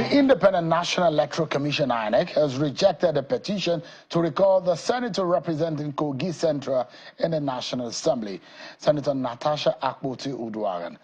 The Independent National Electoral Commission, INEC, has rejected a petition to recall the senator representing Kogi Central in the National Assembly, Senator Natasha Akpoti-Uduaghan,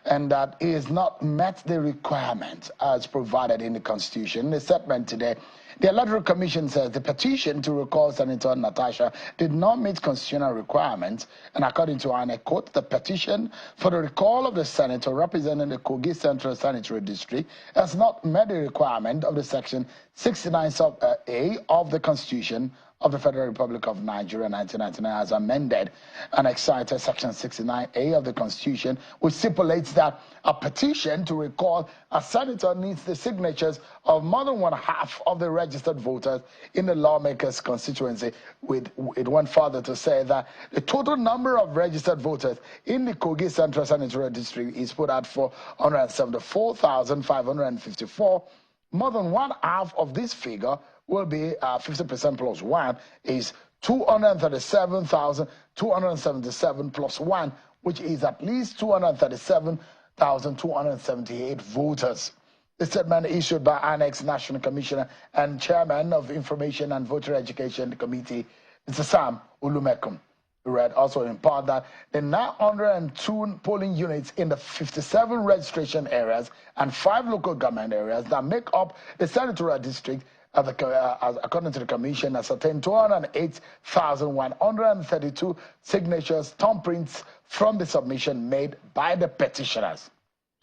and that he has not met the requirement as provided in the Constitution. In a statement today, the Electoral Commission says the petition to recall Senator Natasha did not meet constitutional requirements, and according to INEC, quote, the petition for the recall of the senator representing the Kogi Central Sanitary District has not met the requirement of the Section 69 sub A of the Constitution of the Federal Republic of Nigeria 1999 as amended, and cited Section 69A of the Constitution, which stipulates that a petition to recall a senator needs the signatures of more than 1/2 of the registered voters in the lawmaker's constituency. It went further to say that the total number of registered voters in the Kogi Central Sanitary District is put at 474,554. More than 1/2 of this figure will be 50% plus 1 is 237,277 plus 1, which is at least 237,278 voters. The statement issued by INEC's National Commissioner and Chairman of Information and Voter Education Committee, Mr. Sam Ulumekum, read also in part that the 902 polling units in the 57 registration areas and 5 local government areas that make up the senatorial district, according to the Commission, ascertained 208,132 signatures, thumbprints from the submission made by the petitioners.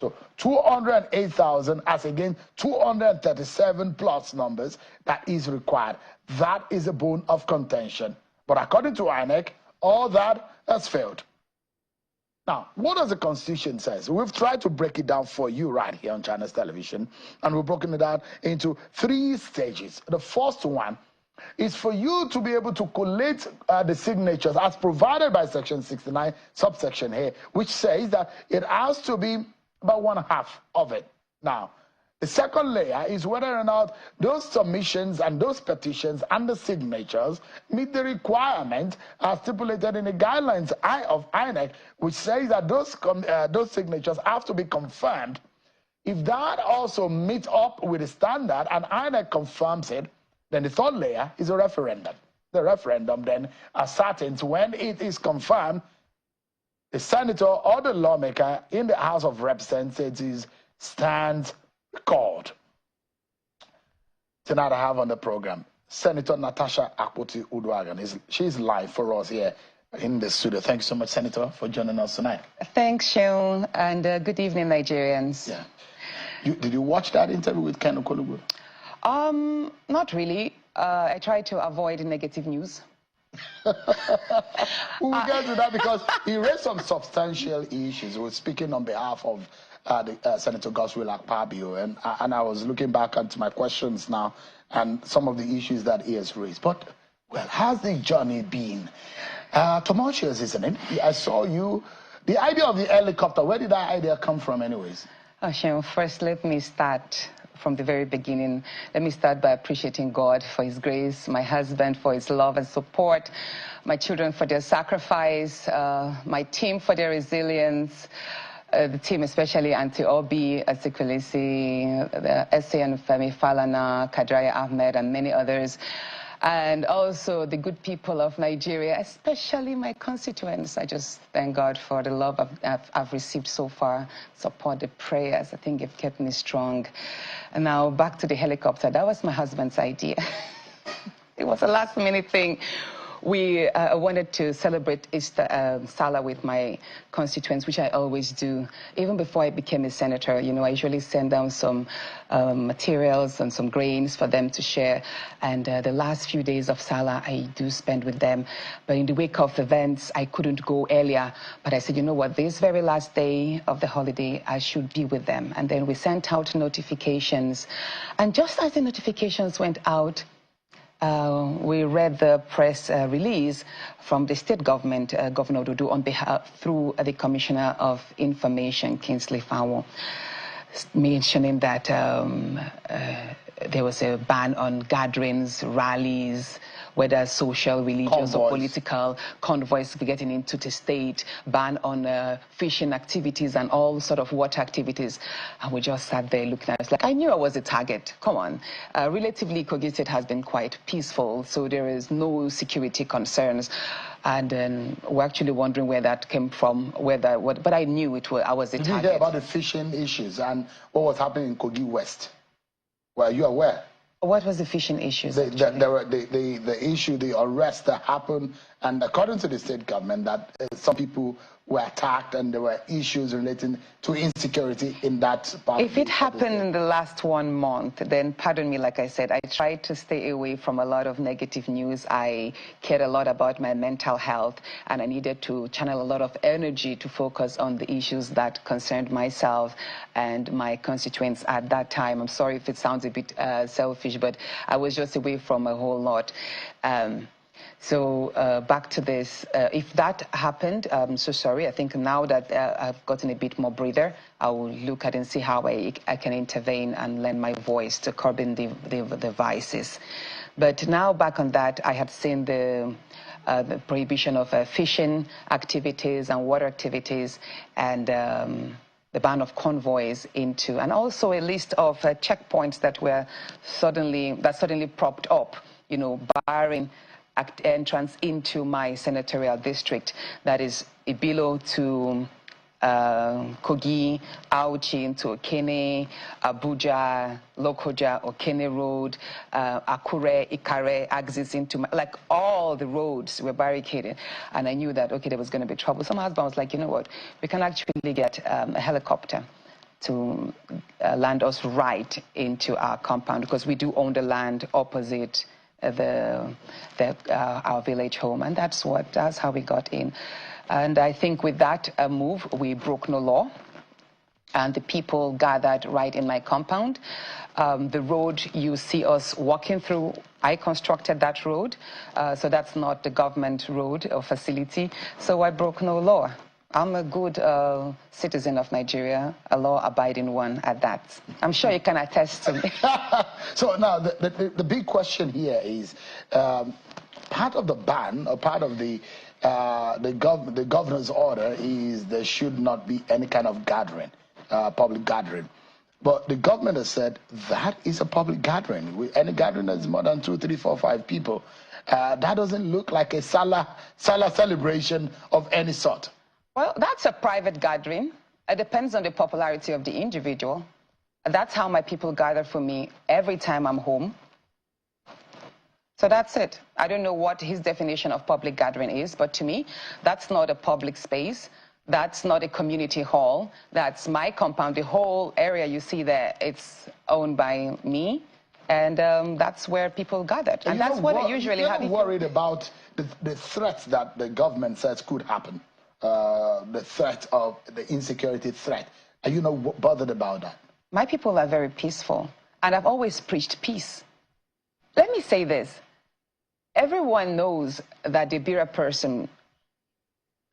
So 208,000 as against 237 plus numbers that is required. That is a bone of contention. But according to INEC, all that has failed. Now, what does the Constitution say? We've tried to break it down for you right here on Channels Television, and we've broken it down into 3 stages. The first one is for you to be able to collate the signatures as provided by Section 69, subsection A, which says that it has to be about 1/2 of it. Now, the second layer is whether or not those submissions and those petitions and the signatures meet the requirement as stipulated in the guidelines of INEC, which says that those signatures have to be confirmed. If that also meets up with the standard and INEC confirms it, then the third layer is a referendum. The referendum then ascertains when it is confirmed, the senator or the lawmaker in the House of Representatives stands called. Tonight I have on the program Senator Natasha Akpoti-Uduaghan. She's live for us here in the studio. Thank you so much, Senator, for joining us tonight. Thanks, Sean, and good evening, Nigerians. Yeah. Did you watch that interview with Ken Okolubu? Not really. I try to avoid negative news. We'll get to that because he raised some substantial issues. We're speaking on behalf of Senator Godswill Akpabio, and I was looking back into my questions now and some of the issues that he has raised. But, well, how's the journey been? Tumultuous, isn't it? I saw you. The idea of the helicopter, where did that idea come from anyways? Sean, first let me start from the very beginning. Let me start by appreciating God for his grace, my husband for his love and support, my children for their sacrifice, my team for their resilience, the team, especially Auntie Obi, Asikulisi, S.A. and Femi Falana, Kadraya Ahmed, and many others. And also the good people of Nigeria, especially my constituents. I just thank God for the love I've received so far, support, the prayers. I think have kept me strong. And now back to the helicopter. That was my husband's idea. It was a last-minute thing. We wanted to celebrate Easter Salah with my constituents, which I always do. Even before I became a senator, you know, I usually send down some materials and some grains for them to share. And the last few days of Salah, I do spend with them. But in the wake of events, I couldn't go earlier. But I said, you know what, this very last day of the holiday, I should be with them. And then we sent out notifications. And just as the notifications went out, we read the press release from the state government, Governor Dudu, on behalf through the Commissioner of Information, Kingsley Fowler. mentioning that there was a ban on gatherings, rallies, whether social, religious, or political, convoys getting into the state, ban on fishing activities and all sort of water activities. And we just sat there looking at it. Like, I knew I was a target. Come on. Relatively, Kogi State has been quite peaceful, so there is no security concerns. And then we're actually wondering where that came from, but I knew I was a target. Did you hear about the fishing issues and what was happening in Kogi West? Were you aware? What was the fishing issues? The issue, the arrest that happened, and according to the state government, that some people were attacked and there were issues relating to insecurity in that part. If it happened in the last 1 month, then pardon me, like I said, I tried to stay away from a lot of negative news. I cared a lot about my mental health, and I needed to channel a lot of energy to focus on the issues that concerned myself and my constituents at that time. I'm sorry if it sounds a bit selfish, but I was just away from a whole lot. So back to this, if that happened, I'm so sorry. I think now that I've gotten a bit more breather, I will look at and see how I can intervene and lend my voice to curbing the vices. But now back on that, I had seen the prohibition of fishing activities and water activities, and the ban of convoys into, and also a list of checkpoints that were suddenly propped up, you know, barring entrance into my senatorial district, that is Ibilo to Kogi, Auchi into Okene, Abuja, Lokoja, Okene Road, Akure, Ikare, exits into like all the roads were barricaded. And I knew that, okay, there was going to be trouble. So my husband was like, you know what, we can actually get a helicopter to land us right into our compound, because we do own the land opposite our village home, and that's how we got in. And I think with that move, we broke no law, and the people gathered right in my compound. The road you see us walking through, I constructed that road, so that's not the government road or facility, so I broke no law. I'm a good citizen of Nigeria, a law-abiding one at that. I'm sure you can attest to me. So now, the big question here is, part of the ban, or part of the governor's order is there should not be any kind of gathering, public gathering. But the government has said that is a public gathering. Any gathering that's more than 2, 3, 4, 5 people, that doesn't look like a Salah celebration of any sort. Well, that's a private gathering. It depends on the popularity of the individual. That's how my people gather for me every time I'm home. So that's it. I don't know what his definition of public gathering is, but to me, that's not a public space. That's not a community hall. That's my compound. The whole area you see there, it's owned by me. And that's where people gathered. And that's what I usually have. You're worried about the threats that the government says could happen. The threat of the insecurity threat. Are you not bothered about that? My people are very peaceful, and I've always preached peace. Let me say this. Everyone knows that the Bira person,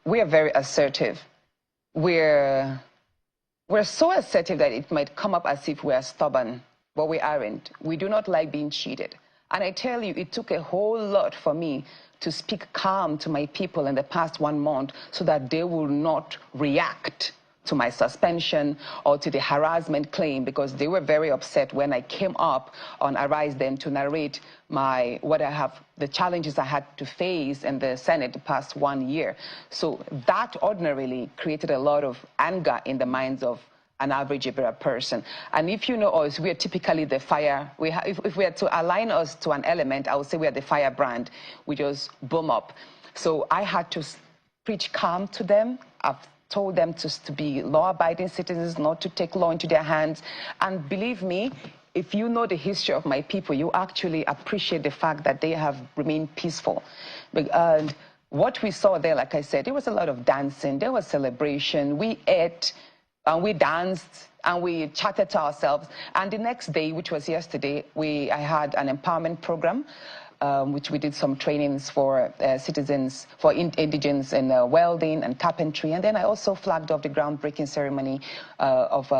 we are very assertive. We're so assertive that it might come up as if we're stubborn, but we aren't. We do not like being cheated. And I tell you, it took a whole lot for me to speak calm to my people in the past 1 month so that they will not react to my suspension or to the harassment claim, because they were very upset when I came up on Arise Them to narrate the challenges I had to face in the Senate the past 1 year. So that ordinarily created a lot of anger in the minds of an average Ibera person. And if you know us, we are typically the fire. If we had to align us to an element, I would say we are the firebrand. We just boom up. So I had to preach calm to them. I've told them to be law-abiding citizens, not to take law into their hands. And believe me, if you know the history of my people, you actually appreciate the fact that they have remained peaceful. And what we saw there, like I said, there was a lot of dancing, there was celebration, we ate, and we danced, and we chatted to ourselves. And the next day, which was yesterday, I had an empowerment program, which we did some trainings for citizens, for indigents in welding and carpentry. And then I also flagged off the groundbreaking ceremony of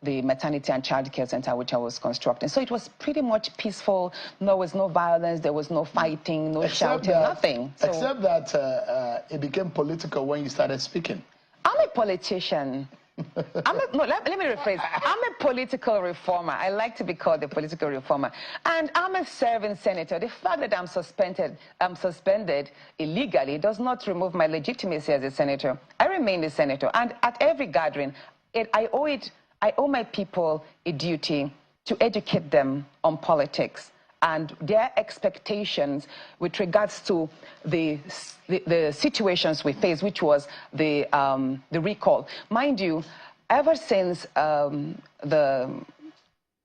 the maternity and child care center which I was constructing. So it was pretty much peaceful. There was no violence, there was no fighting, no shouting, nothing. So, except that it became political when you started speaking. I'm a politician. No, let me rephrase. I'm a political reformer. I like to be called a political reformer. And I'm a serving senator. The fact that I'm suspended illegally does not remove my legitimacy as a senator. I remain a senator. And at every gathering, I owe my people a duty to educate them on politics and their expectations with regards to the situations we faced, which was the recall. Mind you, ever since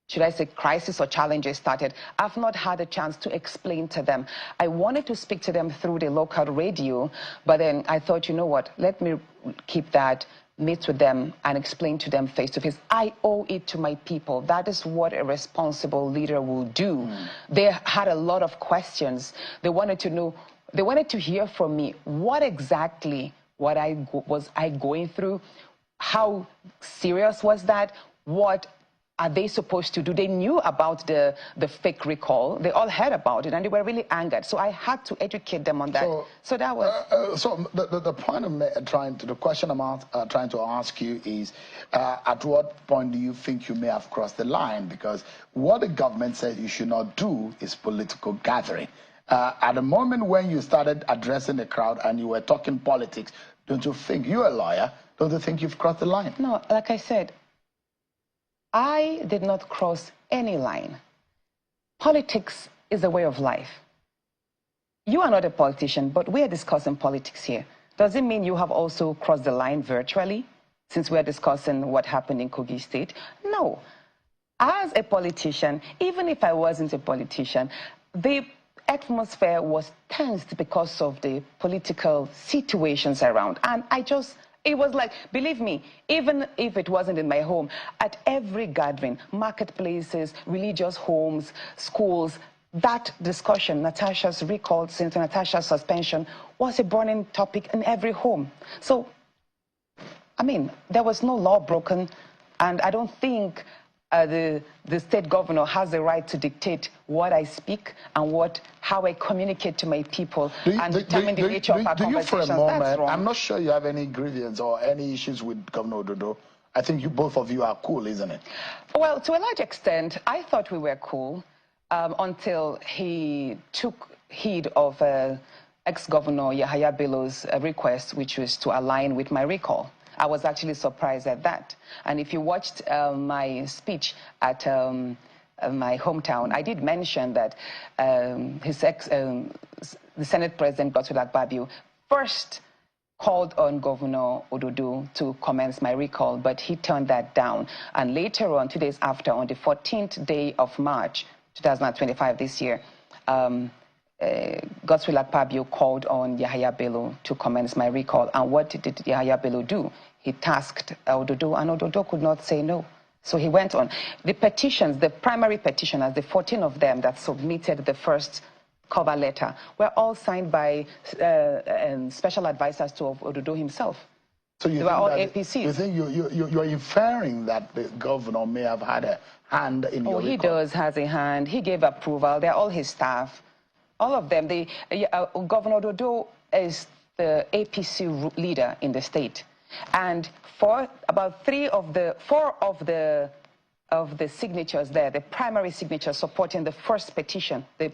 should I say crisis or challenges started, I've not had a chance to explain to them. I wanted to speak to them through the local radio, but then I thought, you know what, let me keep that, meet with them and explain to them face to face. I owe it to my people. That is what a responsible leader will do. They had a lot of questions. They wanted to know, they wanted to hear from me what exactly was I going through, how serious was that, what are they supposed to do? They knew about the fake recall. They all heard about it, and they were really angered. So I had to educate them on that. So that was... so the point the question I'm trying to ask you is, at what point do you think you may have crossed the line? Because what the government says you should not do is political gathering. At the moment when you started addressing the crowd and you were talking politics, don't you think, you're a lawyer, don't you think you've crossed the line? No, like I said, I did not cross any line. Politics is a way of life. You are not a politician, but we are discussing politics here. Does it mean you have also crossed the line virtually, since we are discussing what happened in Kogi State? No. As a politician, even if I wasn't a politician, the atmosphere was tensed because of the political situations around. And it was like, believe me, even if it wasn't in my home, at every gathering, marketplaces, religious homes, schools, that discussion, Natasha's recall, Senator Natasha's suspension, was a burning topic in every home. So, I mean, there was no law broken, and I don't think the state governor has the right to dictate what I speak and how I communicate to my people and determine the nature of our conversations. That's wrong. I'm not sure you have any grievance or any issues with Governor Ododo. I think both of you are cool, isn't it? Well, to a large extent, I thought we were cool until he took heed of ex-governor Yahaya Bello's request, which was to align with my recall. I was actually surprised at that. And if you watched my speech at my hometown, I did mention that the Senate President Godswill Akpabio first called on Governor Ododo to commence my recall, but he turned that down. And later on, 2 days after, on the 14th day of March, 2025 this year, Godswill Akpabio called on Yahaya Bello to commence my recall. And what did Yahaya Bello do? He tasked Ododo, and Ododo could not say no. So he went on. The petitions, the primary petitioners, the 14 of them that submitted the first cover letter, were all signed by special advisors to Ododo himself. So they were all APCs. You think you're inferring that the governor may have had a hand in your recall? Oh, he has a hand. He gave approval. They're all his staff. All of them. Governor Ododo is the APC leader in the state. And for about 4 of the signatures there, the primary signatures supporting the first petition, the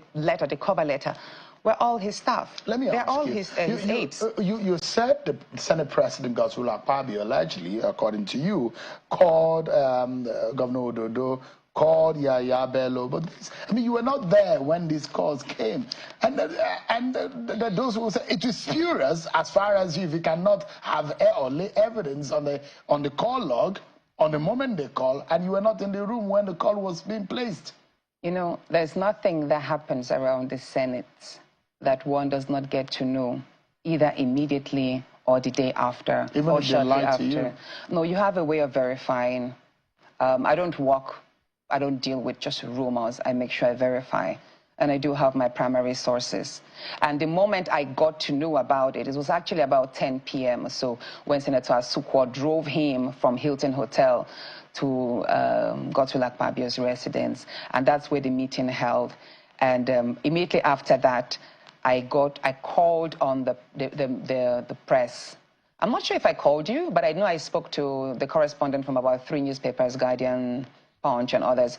cover letter, were all his staff. Let me ask you. They're all his aides. You said the Senate President Godswill Akpabio, allegedly, according to you, called Governor Ododo, called Yahaya Bello, but I mean, you were not there when these calls came, and those who say it is spurious as far as if you cannot have evidence on the call log on the moment they call, and you were not in the room when the call was being placed. You know, there's nothing that happens around the Senate that one does not get to know, either immediately or the day after, even or if they lie to you. No, you have a way of verifying. I don't deal with just rumors. I make sure I verify. and I do have my primary sources. And the moment I got to know about it, it was actually about 10 p.m. or so when Senator Asukwo drove him from Hilton Hotel to Godswill Akpabio's residence, and that's where the meeting held. And immediately after that, I called on the press. I'm not sure if I called you, but I know I spoke to the correspondent from about 3 newspapers, Guardian, Punch, and others.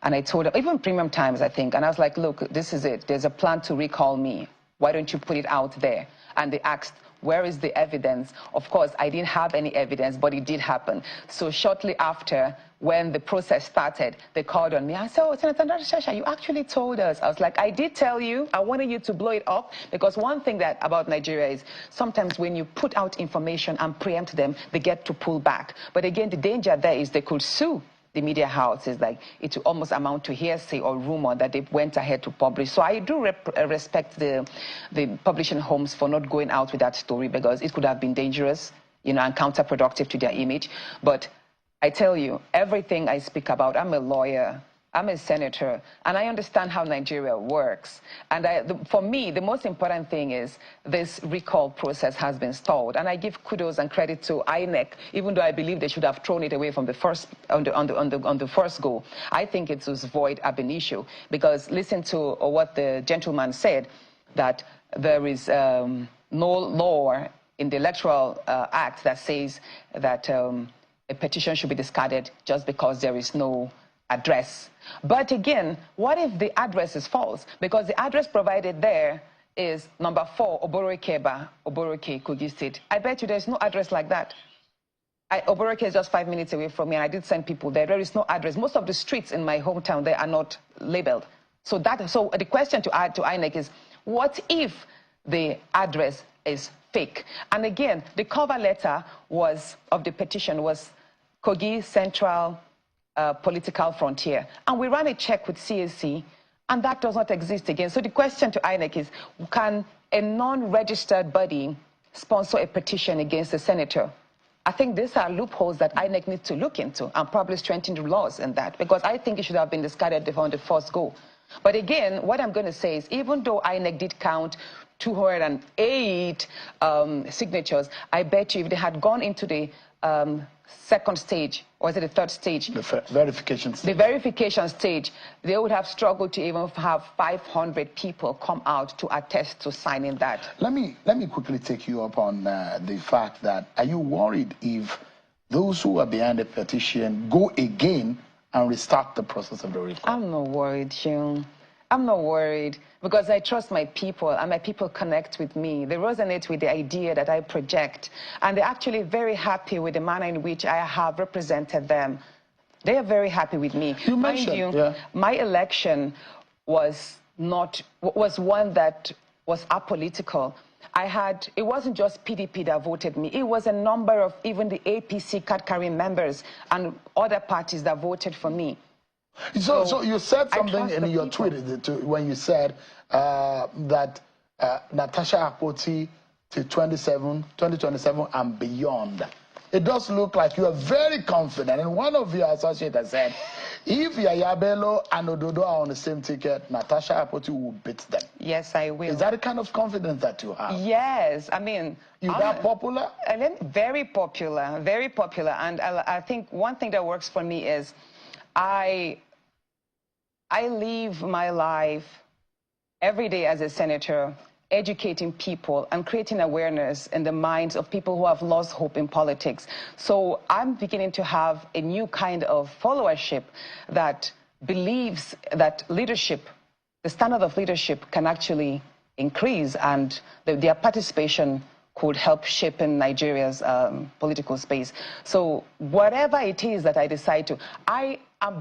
And I told them, even Premium Times, I think, and I was like, look, this is it. There's a plan to recall me. Why don't you put it out there? And they asked, where is the evidence? Of course, I didn't have any evidence, but it did happen. So shortly after, when the process started, they called on me. I said, oh, Senator Natasha, you actually told us. I was like, I did tell you. I wanted you to blow it up, because one thing about Nigeria is sometimes when you put out information and preempt them, they get to pull back. But again, the danger there is they could sue the media houses, like it will almost amount to hearsay or rumor that they went ahead to publish. So I do respect the publishing homes for not going out with that story, because it could have been dangerous, you know, and counterproductive to their image. But I tell you, everything I speak about, I'm a lawyer, I'm a senator, and I understand how Nigeria works. And for me, the most important thing is this recall process has been stalled. And I give kudos and credit to INEC, even though I believe they should have thrown it away from the first, on the first go. I think it was void ab initio, because listen to what the gentleman said, that there is no law in the Electoral Act that says that a petition should be discarded just because there is no address. But again, what if the address is false? Because the address provided there is number 4, Oboroikeba, Oboroike, Kogi State. I bet you there's no address like that. Oboroike is just 5 minutes away from me, and I did send people there. There is no address. Most of the streets in my hometown, they are not labeled. So the question to INEC is, what if the address is fake? And again, the cover letter of the petition was Kogi Central Political Frontier. And we ran a check with CAC, and that does not exist again. So the question to INEC is, can a non-registered body sponsor a petition against a senator? I think these are loopholes that INEC needs to look into and probably strengthen the laws in that, because I think it should have been discarded on the first go. But again, what I'm going to say is, even though INEC did count 208 signatures, I bet you if they had gone into the second stage, or is it the third stage? The verification stage. The verification stage, they would have struggled to even have 500 people come out to attest to signing that. Let me quickly take you up on the fact that, are you worried if those who are behind the petition go again and restart the process of the recall? I'm not worried, Sean. I'm not worried, because I trust my people, and my people connect with me. They resonate with the idea that I project, and they're actually very happy with the manner in which I have represented them. They are very happy with me. You mentioned, my election was one that was apolitical. It wasn't just PDP that voted me. It was a number of even the APC card-carrying members and other parties that voted for me. So you said something in your tweet when you said that Natasha Akpoti to 2027 and beyond. It does look like you are very confident. And one of your associates said, if Yaya Bello and Ododo are on the same ticket, Natasha Akpoti will beat them. Yes, I will. Is that the kind of confidence that you have? Yes. I mean, you're that popular? Very popular, very popular. And I think one thing that works for me is I live my life every day as a senator, educating people and creating awareness in the minds of people who have lost hope in politics. So I'm beginning to have a new kind of followership that believes that leadership, the standard of leadership, can actually increase, and their participation could help shape in Nigeria's political space. So whatever it is that I decide to,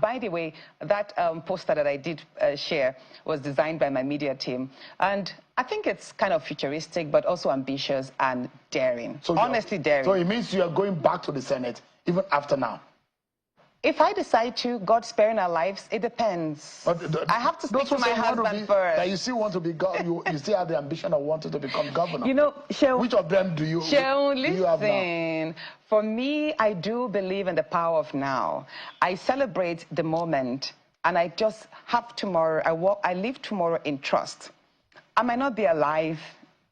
by the way, that poster that I did share was designed by my media team. And I think it's kind of futuristic, but also ambitious and daring. So honestly daring. So it means you are going back to the Senate even after now? If I decide to, God sparing our lives, it depends. I have to speak to my husband first. That you still want to be you still have the ambition of wanting to become governor. You know, which of them do you have now? For me, I do believe in the power of now. I celebrate the moment and I just have tomorrow, I live tomorrow in trust. I might not be alive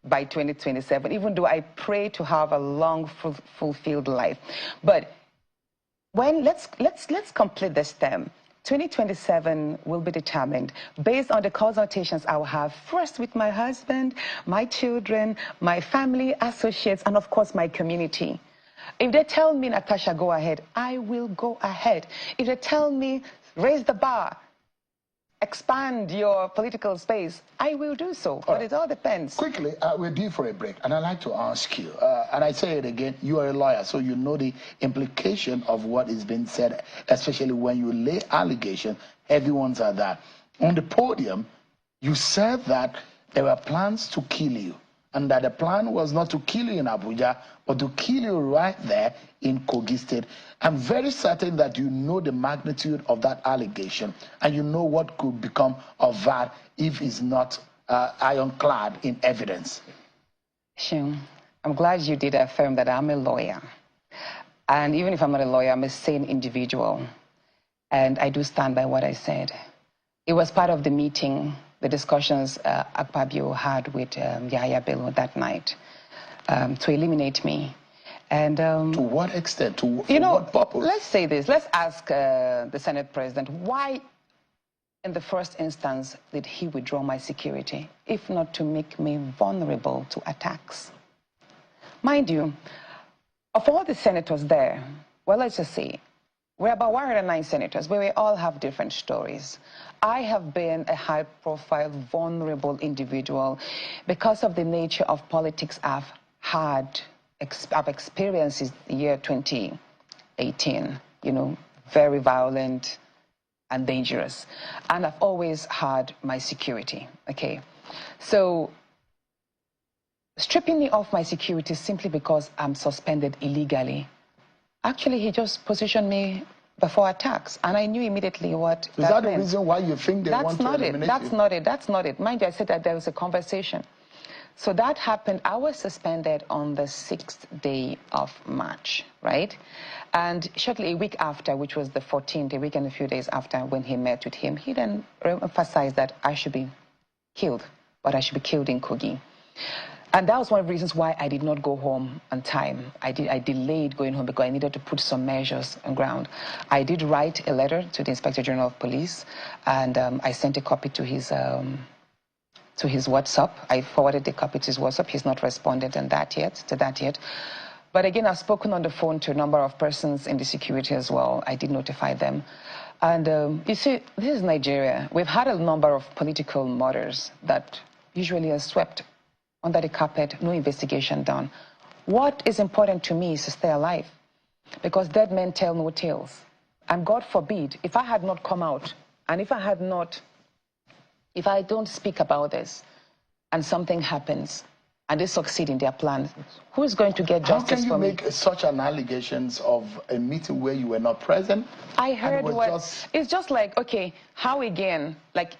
by 2027, even though I pray to have a long, fulfilled life. But let's complete this term. 2027 will be determined based on the consultations I will have first with my husband, my children, my family, associates, and of course my community. If they tell me, Natasha, go ahead, I will go ahead. If they tell me, raise the bar, expand your political space, I will do so. But it all depends. Quickly, we're due for a break, and I'd like to ask you, and I say it again, you are a lawyer, so you know the implication of what is being said, especially when you lay allegations, heavy ones are that. On the podium, you said that there were plans to kill you, and that the plan was not to kill you in Abuja, but to kill you right there in Kogi State. I'm very certain that you know the magnitude of that allegation, and you know what could become of that if it's not ironclad in evidence. Sure. I'm glad you did affirm that I'm a lawyer. And even if I'm not a lawyer, I'm a sane individual. And I do stand by what I said. It was part of the meeting, the discussions Akpabio had with Yahya Bello that night to eliminate me. And to what extent? To what purpose? Let's say this. Let's ask the Senate President, why in the first instance did he withdraw my security, if not to make me vulnerable to attacks? Mind you, of all the senators there, well, let's just say, we're about 109 senators, but we all have different stories. I have been a high-profile, vulnerable individual because of the nature of politics I've experienced in the year 2018, very violent and dangerous. And I've always had my security, okay? So stripping me of my security simply because I'm suspended illegally, actually, he just positioned me before attacks, and I knew immediately what that meant. Is that the reason why you think they want to eliminate you? That's not it. That's not it. Mind you, I said that there was a conversation. So that happened. I was suspended on the 6th day of March, right? And shortly a week after, which was the 14th, a week and a few days after when he met with him, he then emphasized that I should be killed, but I should be killed in Kogi. And that was one of the reasons why I did not go home on time. I delayed going home because I needed to put some measures on ground. I did write a letter to the Inspector General of Police, and I sent a copy to his WhatsApp. I forwarded the copy to his WhatsApp. He's not responded to that yet. But again, I've spoken on the phone to a number of persons in the security as well. I did notify them. And you see, this is Nigeria. We've had a number of political murders that usually are swept under the carpet, no investigation done. What is important to me is to stay alive, because dead men tell no tales. And God forbid, if I had not come out, and if I don't speak about this, and something happens, and they succeed in their plan, who is going to get justice for me? How can you make such an allegations of a meeting where you were not present? I heard it's just like, okay, how again? Like,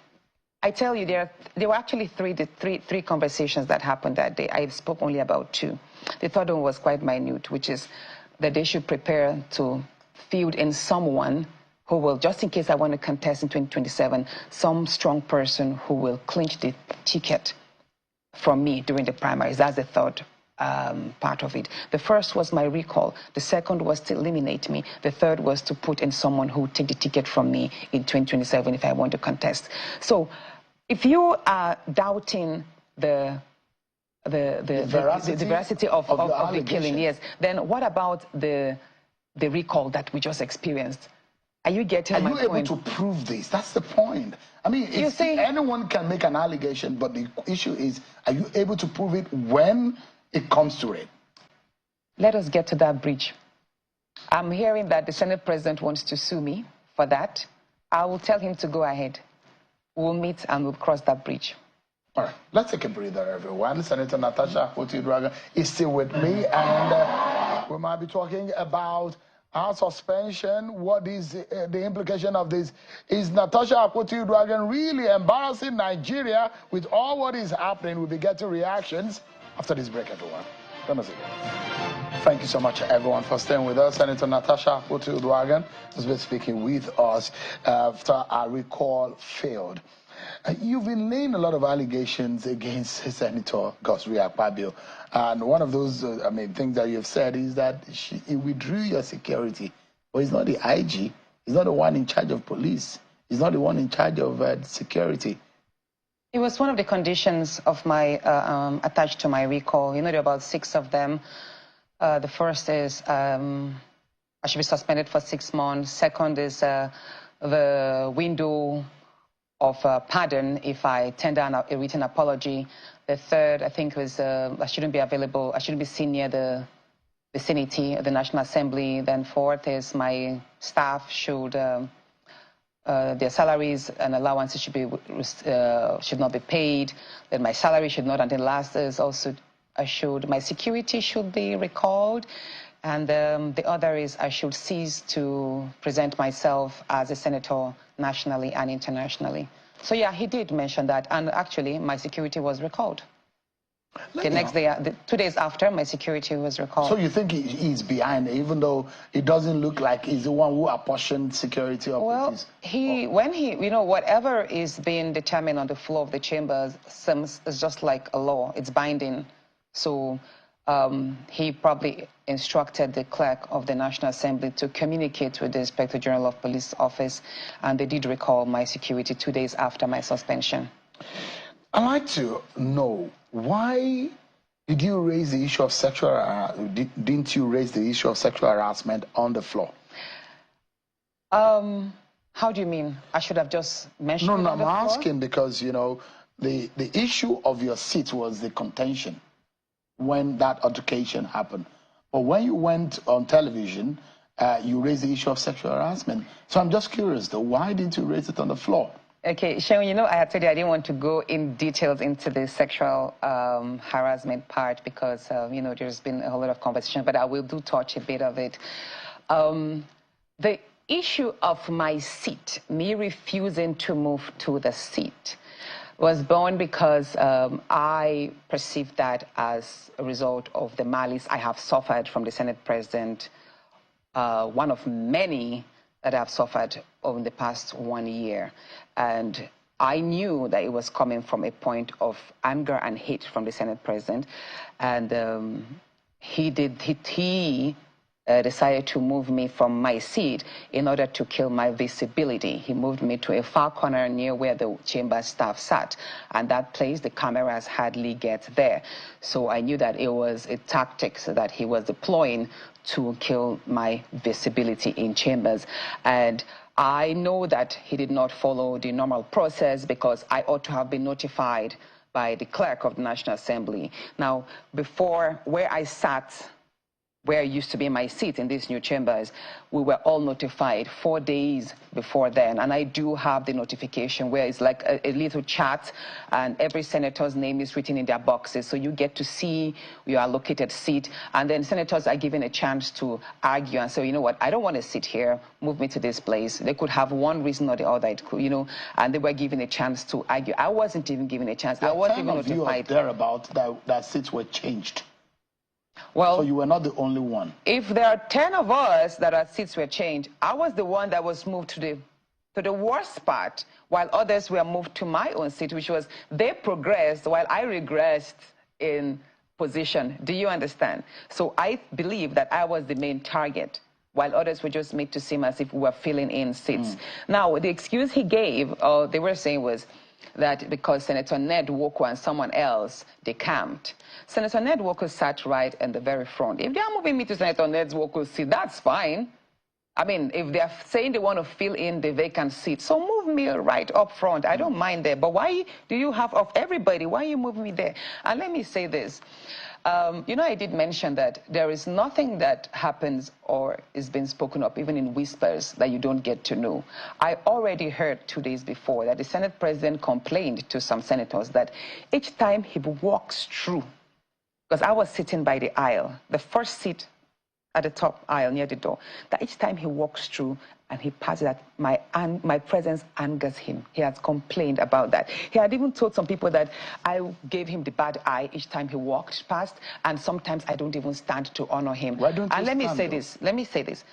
I tell you, there were actually three conversations that happened that day. I spoke only about 2. The third one was quite minute, which is that they should prepare to field in someone who will, just in case I want to contest in 2027, some strong person who will clinch the ticket from me during the primaries. That's the third part of it. The first was my recall. The second was to eliminate me. The third was to put in someone who would take the ticket from me in 2027 if I want to contest. So if you are doubting the veracity of the killing, yes, then what about the recall that we just experienced? Are you getting my point? Are you able to prove this? That's the point. I mean, anyone can make an allegation, but the issue is, are you able to prove it when it comes to it? Let us get to that bridge. I'm hearing that the Senate President wants to sue me for that. I will tell him to go ahead. We'll meet and we'll cross that bridge. All right, let's take a breather, everyone. Senator Natasha Akpoti-Uduaghan is still with me, and we might be talking about our suspension. What is the implication of this? Is Natasha Akpoti-Uduaghan really embarrassing Nigeria with all what is happening? We'll be getting reactions after this break, everyone. Don't miss it. Thank you so much, everyone, for staying with us. Senator Natasha Akpoti-Uduaghan has been speaking with us after our recall failed. You've been laying a lot of allegations against Senator Godswill Akpabio, and one of those, things that you've said is that he withdrew your security. But he's not the IG. He's not the one in charge of police. He's not the one in charge of security. It was one of the conditions of my attached to my recall. You know, there are about 6 of them. The first is I should be suspended for 6 months. Second is the window of pardon if I tender a written apology. The third, I think, was I shouldn't be available. I shouldn't be seen near the vicinity of the National Assembly. Then fourth is my staff should their salaries and allowances should not be paid. Then my salary should not. And the last is also my security should be recalled. And the other is I should cease to present myself as a senator nationally and internationally. So yeah, he did mention that, and actually my security was recalled. The next day, 2 days after, my security was recalled. So you think he's behind, even though it doesn't look like he's the one who apportioned security? Well, whatever is being determined on the floor of the chambers is just like a law. It's binding. So he probably instructed the clerk of the National Assembly to communicate with the Inspector General of Police office, and they did recall my security 2 days after my suspension. I'd like to know, why did you raise the issue of sexual didn't you raise the issue of sexual harassment on the floor? How do you mean? I should have just mentioned it on the floor? I'm asking because, you know, the issue of your seat was the contention when that altercation happened. But when you went on television, you raised the issue of sexual harassment. So I'm just curious, though, why didn't you raise it on the floor? Okay, Sharon, you know, I had told you I didn't want to go in details into the sexual harassment part because, you know, there's been a whole lot of conversation, but I will touch a bit of it. The issue of my seat, me refusing to move to the seat, was born because I perceived that as a result of the malice I have suffered from the Senate President, one of many that I've suffered over the past 1 year. And I knew that it was coming from a point of anger and hate from the Senate President. And he decided to move me from my seat in order to kill my visibility. He moved me to a far corner near where the chamber staff sat. And that place, the cameras hardly get there. So I knew that it was a tactic that he was deploying to kill my visibility in chambers. And I know that he did not follow the normal process because I ought to have been notified by the clerk of the National Assembly. Now, before where I sat, where used to be my seat in these new chambers, we were all notified 4 days before then. And I do have the notification where it's like a little chat and every senator's name is written in their boxes. So you get to see your allocated seat. And then senators are given a chance to argue and say, you know what, I don't want to sit here, move me to this place. They could have one reason or the other, it could, you know, and they were given a chance to argue. I wasn't even given a chance. I wasn't even notified. Thereabout that seats were changed. Well, so you were not the only one. If there are 10 of us that our seats were changed, I was the one that was moved to the worst part, while others were moved to my own seat, which was they progressed while I regressed in position. Do you understand? So I believe that I was the main target, while others were just made to seem as if we were filling in seats. Now, the excuse he gave, or they were saying, was that because Senator Ned Walker and someone else decamped. Senator Ned Walker sat right in the very front. If they are moving me to Senator Ned Walker's seat, that's fine. I mean, if they're saying they want to fill in the vacant seat, so move me right up front. I don't mind there. But why do you have of everybody? Why you move me there? And let me say this. You know, I did mention that there is nothing that happens or is being spoken of, even in whispers, that you don't get to know. I already heard 2 days before that the Senate President complained to some senators that each time he walks through, because I was sitting by the aisle, the first seat at the top aisle near the door, that each time he walks through, and he passed that my presence angers him. He has complained about that. He had even told some people that I gave him the bad eye each time he walked past, and sometimes I don't even stand to honor him. Why don't you and let me say this.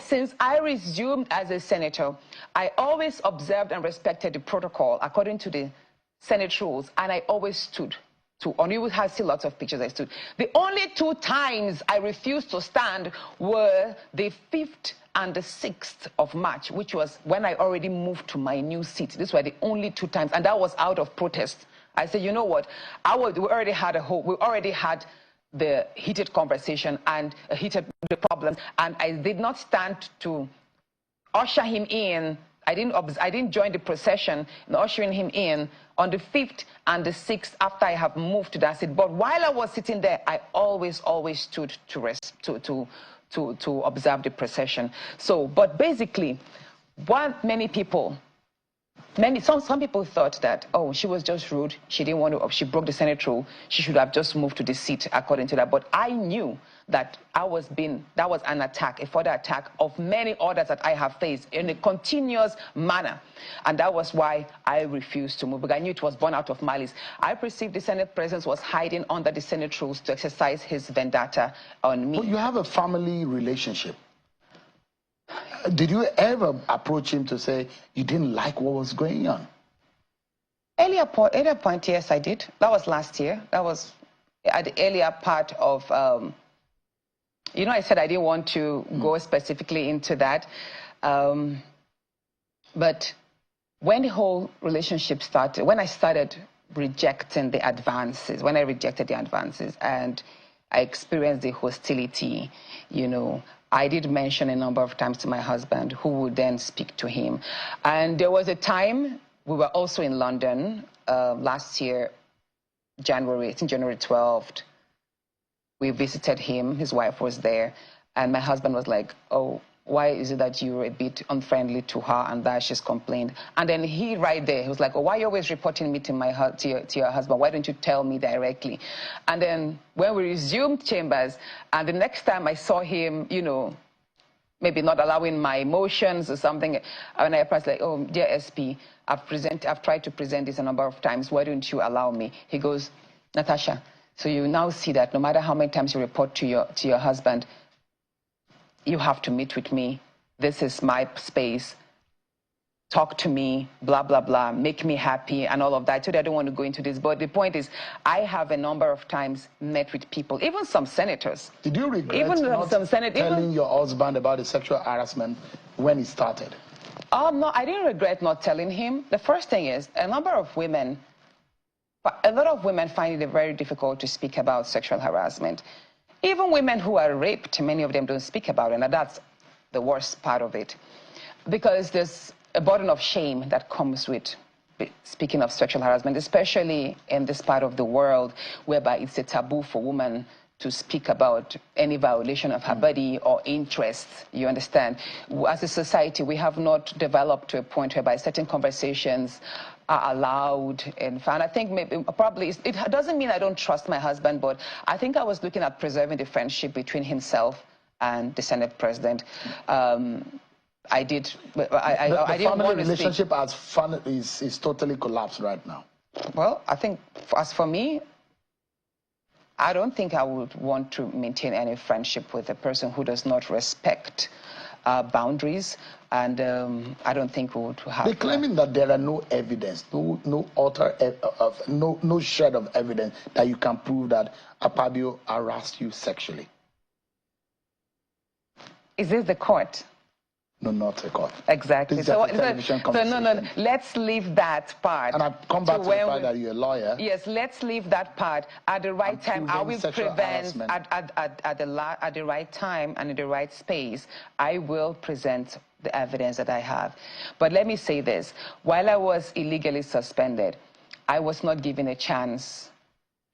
Since I resumed as a senator, I always observed and respected the protocol according to the Senate rules, and I always stood to honor. You will have seen lots of pictures I stood. The only 2 times I refused to stand were the 5th and the 6th of March, which was when I already moved to my new seat. These were the only 2 times, and that was out of protest. I said, you know what? We already had the heated conversation and the problem, and I did not stand to usher him in. I didn't join the procession in ushering him in on the 5th and the 6th after I have moved to that seat. But while I was sitting there, I always stood to observe the procession. So, but basically, some people thought that, oh, she was just rude. She didn't want to, she broke the Senate rule. She should have just moved to the seat according to that. But I knew that that was an attack, a further attack of many others that I have faced in a continuous manner. And that was why I refused to move, because I knew it was born out of malice. I perceived the Senate President was hiding under the Senate rules to exercise his vendetta on me. But you have a family relationship. Did you ever approach him to say you didn't like what was going on? Earlier point, yes, I did. That was last year. That was at the earlier part of, you know, I said I didn't want to go specifically into that. But when the whole relationship started, when I started rejecting the advances, and I experienced the hostility, you know, I did mention a number of times to my husband, who would then speak to him. And there was a time, we were also in London last year, January 12th. We visited him, his wife was there, and my husband was like, oh, why is it that you're a bit unfriendly to her and that she's complained? And then he right there, he was like, oh, why are you always reporting me to your husband? Why don't you tell me directly? And then when we resumed chambers, and the next time I saw him, you know, maybe not allowing my emotions or something, and I was like, oh, dear SP, I've tried to present this a number of times. Why don't you allow me? He goes, Natasha, so you now see that no matter how many times you report to your husband, you have to meet with me. This is my space. Talk to me, blah, blah, blah, make me happy and all of that. So I don't want to go into this. But the point is, I have a number of times met with people, even some senators. Did you regret telling your husband about the sexual harassment when it started? No, I didn't regret not telling him. The first thing is, a lot of women find it very difficult to speak about sexual harassment. Even women who are raped, many of them don't speak about it, and that's the worst part of it. Because there's a burden of shame that comes with speaking of sexual harassment, especially in this part of the world, whereby it's a taboo for women to speak about any violation of her body or interests, you understand? As a society, we have not developed to a point whereby certain conversations are allowed. And I think probably, it doesn't mean I don't trust my husband, but I think I was looking at preserving the friendship between himself and the Senate President. I didn't want to relationship is totally collapsed right now. Well, I think as for me, I don't think I would want to maintain any friendship with a person who does not respect boundaries, and I don't think we would have. They're claiming that there are no evidence, no shred of evidence that you can prove that Akpabio harassed you sexually. Is this the court? No, not a court. Exactly. So no, let's leave that part. And I've come back to the fact that you're a lawyer. Yes, let's leave that part. At the right time, I will prevent, at the right time and in the right space, I will present the evidence that I have. But let me say this. While I was illegally suspended, I was not given a chance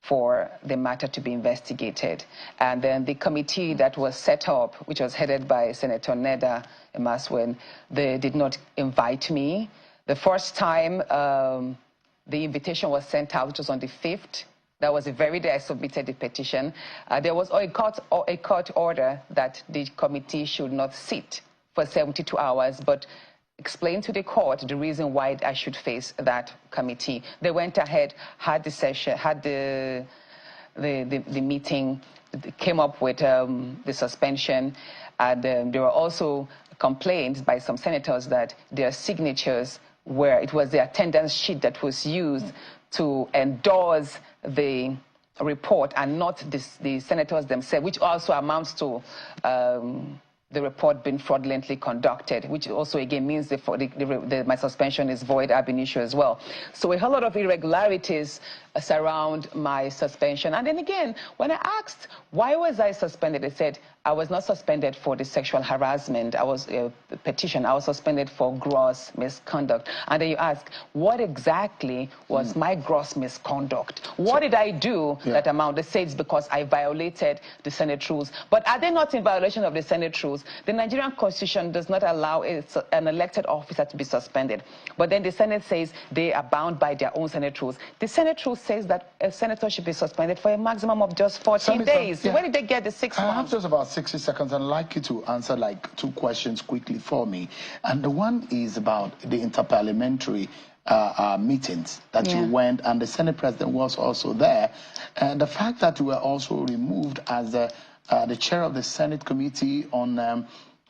for the matter to be investigated. And then the committee that was set up, which was headed by Senator Neda Maswen, they did not invite me. The first time the invitation was sent out, which was on the 5th, that was the very day I submitted the petition, there was a court order that the committee should not sit for 72 hours, but explained to the court the reason why I should face that committee. They went ahead, had the session, had the meeting, came up with the suspension, and there were also complaints by some senators that their signatures it was the attendance sheet that was used to endorse the report and not the senators themselves, which also amounts to the report being fraudulently conducted, which also again means my suspension is void ab initio as well. So a whole lot of irregularities surround my suspension. And then again, when I asked why was I suspended, they said I was not suspended for the sexual harassment. I was Petition. I was suspended for gross misconduct. And then you ask, what exactly was my gross misconduct? What did I do that amount? They say it's because I violated the Senate rules. But are they not in violation of the Senate rules? The Nigerian Constitution does not allow an elected officer to be suspended. But then the Senate says they are bound by their own Senate rules. The Senate rules says that a senator should be suspended for a maximum of just 14 days. Where did they get the 6 months? I have just about 60 seconds, and I'd like you to answer like 2 questions quickly for me. And the one is about the Inter-Parliamentary meetings that you went, and the Senate President was also there. And the fact that you were also removed as the chair of the Senate Committee on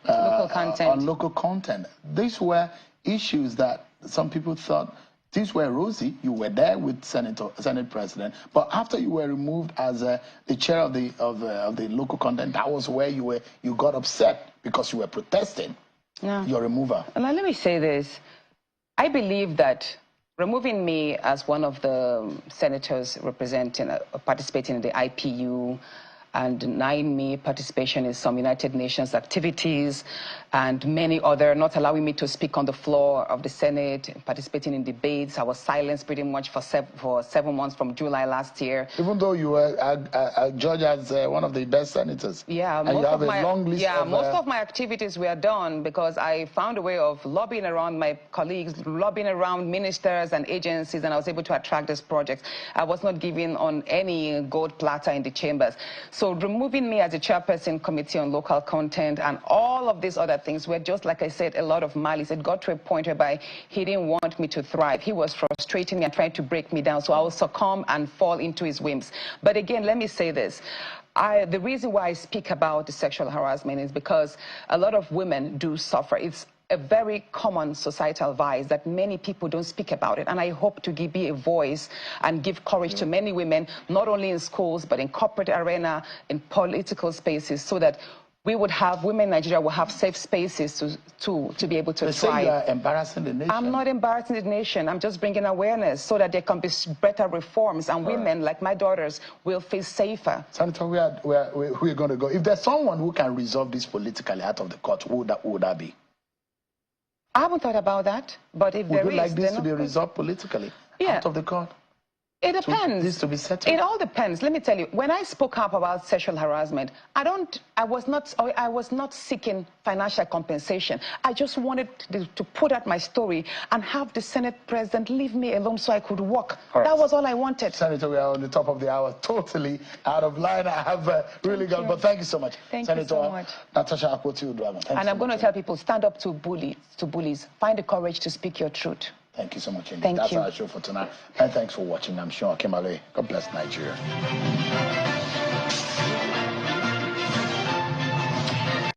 local content. These were issues that some people thought these were rosy. You were there with Senate President, but after you were removed as the chair of the local content, that was where you got upset because you were protesting your removal. Now, let me say this. I believe that removing me as one of the senators participating in the IPU and denying me participation in some United Nations activities and many other, not allowing me to speak on the floor of the Senate, participating in debates. I was silenced pretty much for 7 months from July last year. Even though you were judged as one of the best senators. Yeah, and you have a long list most of my activities were done because I found a way of lobbying around my colleagues, lobbying around ministers and agencies, and I was able to attract this project. I was not given on any gold platter in the chambers. So removing me as a chairperson committee on local content and all of these other things were just, like I said, a lot of malice. It got to a point whereby he didn't want me to thrive. He was frustrating me and trying to break me down, so I will succumb and fall into his whims. But again, let me say this. The reason why I speak about the sexual harassment is because a lot of women do suffer. It's a very common societal vice that many people don't speak about it. And I hope to be a voice and give courage to many women, not only in schools, but in corporate arena, in political spaces, so that women in Nigeria will have safe spaces to be able to thrive. Say you are embarrassing the nation. I'm not embarrassing the nation. I'm just bringing awareness so that there can be better reforms and women like my daughters will feel safer. Senator, we're going to go. If there's someone who can resolve this politically out of the court, who would that be? I haven't thought about that, but if there is... Would you like this to be resolved politically out of the court? It depends. This to be settled? It all depends. Let me tell you, when I spoke up about sexual harassment, I was not seeking financial compensation. I just wanted to put out my story and have the Senate President leave me alone so I could walk. That was all I wanted. Senator, we are on the top of the hour, totally out of line. I have really got, but thank you so much. Thank you so much. Natasha Akpoti-Uduaghan. And I'm going to tell people, stand up to bullies. Find the courage to speak your truth. Thank you so much indeed. Thank you. That's our show for tonight. And thanks for watching. I'm sure Kimale. God bless Nigeria.